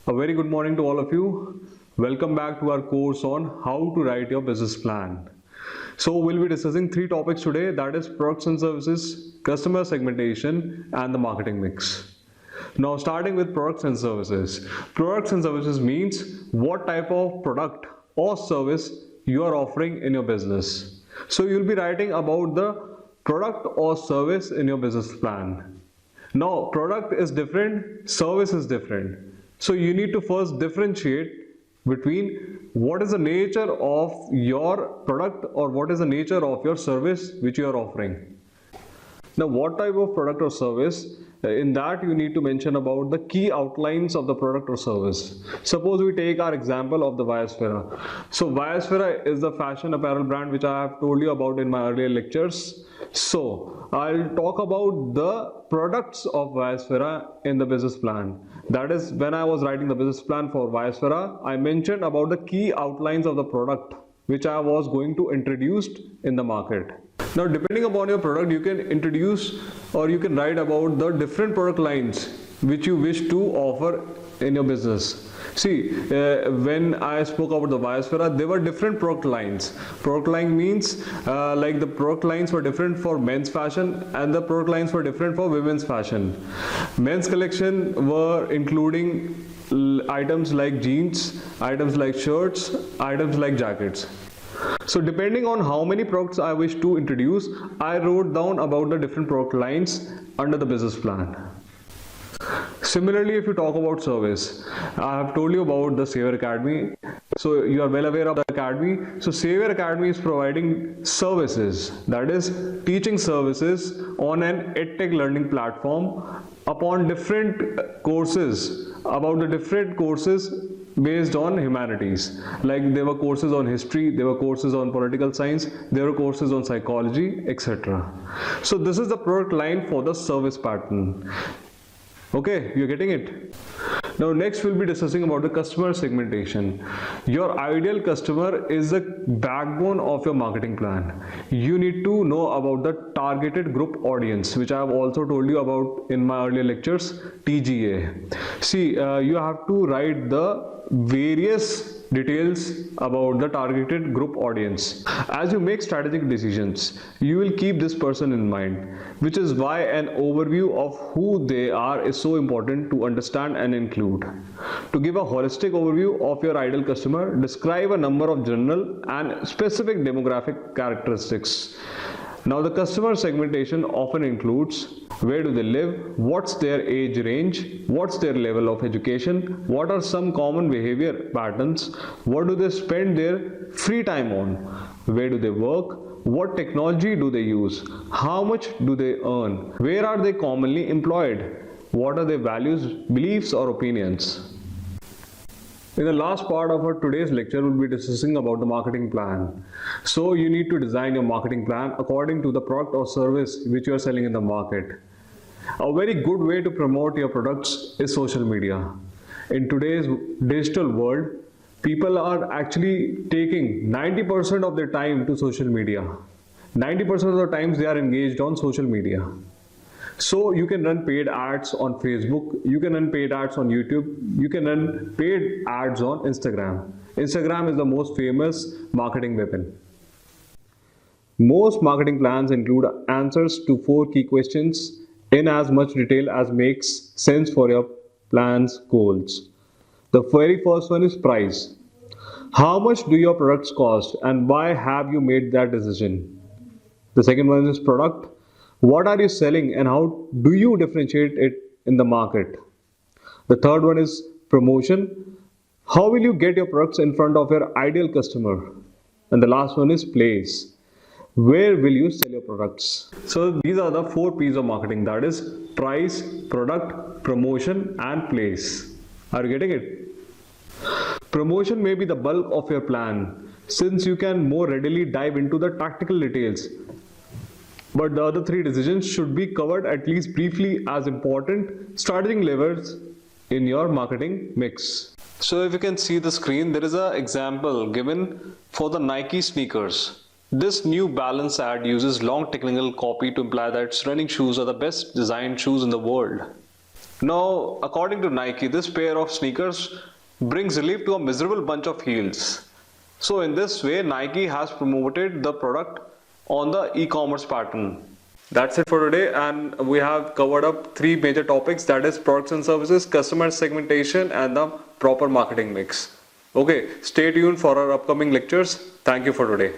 A very good morning to all of you. Welcome back to our course on how to write your business plan. So we'll be discussing three topics today, that is products and services, customer segmentation and the marketing mix. Now starting with products and services. Products and services means what type of product or service you are offering in your business. So you'll be writing about the product or service in your business plan. Now product is different, service is different. So you need to first differentiate between what is the nature of your product or what is the nature of your service which you are offering. Now what type of product or service? In that you need to mention about the key outlines of the product or service. Suppose we take our example of the Viasphere. So Viasphere is the fashion apparel brand which I have told you about in my earlier lectures. So I'll talk about the products of Viasphere in the business plan. That is, when I was writing the business plan for Viasphere, I mentioned about the key outlines of the product which I was going to introduce in the market. Now depending upon your product, you can introduce or you can write about the different product lines which you wish to offer in your business. See, when I spoke about the Viasphere, there were different product lines. Product line means like the product lines were different for men's fashion and the product lines were different for women's fashion. Men's collection were including items like jeans, items like shirts, items like jackets. So depending on how many products I wish to introduce, I wrote down about the different product lines under the business plan. Similarly, if you talk about service, I have told you about the Savior Academy. So you are well aware of the academy. So Savior Academy is providing services, that is teaching services on an EdTech learning platform upon different courses, about the different courses based on humanities. Like there were courses on history, there were courses on political science, there were courses on psychology, etc. So this is the product line for the service pattern. Okay, you're getting it? Now next we'll be discussing about the customer segmentation. Your ideal customer is the backbone of your marketing plan. You need to know about the targeted group audience, which I have also told you about in my earlier lectures, TGA. See, you have to write the various details about the targeted group audience. As you make strategic decisions, you will keep this person in mind, which is why an overview of who they are is so important to understand and include. To give a holistic overview of your ideal customer, describe a number of general and specific demographic characteristics. Now the customer segmentation often includes where do they live, what's their age range, what's their level of education, what are some common behavior patterns, what do they spend their free time on, where do they work, what technology do they use, how much do they earn, where are they commonly employed, what are their values, beliefs or opinions. In the last part of our today's lecture, we'll be discussing about the marketing plan. So you need to design your marketing plan according to the product or service which you are selling in the market. A very good way to promote your products is social media. In today's digital world, people are actually taking 90% of their time to social media. 90% of the times they are engaged on social media. So you can run paid ads on Facebook, you can run paid ads on YouTube, you can run paid ads on Instagram. Instagram is the most famous marketing weapon. Most marketing plans include answers to 4 key questions in as much detail as makes sense for your plan's goals. The very first one is price. How much do your products cost and why have you made that decision? The second one is product. What are you selling and how do you differentiate it in the market? The third one is promotion. How will you get your products in front of your ideal customer? And the last one is place. Where will you sell your products? So these are the 4 P's of marketing, that is price, product, promotion and place. Are you getting it? Promotion may be the bulk of your plan since you can more readily dive into the tactical details. But the other 3 decisions should be covered at least briefly as important strategic levers in your marketing mix. So if you can see the screen, there is an example given for the Nike sneakers. This New Balance ad uses long technical copy to imply that its running shoes are the best designed shoes in the world. Now, according to Nike, this pair of sneakers brings relief to a miserable bunch of heels. So in this way, Nike has promoted the product on the e-commerce pattern. That's it for today, and we have covered up three major topics, that is products and services, customer segmentation, and the proper marketing mix. Okay, stay tuned for our upcoming lectures. Thank you for today.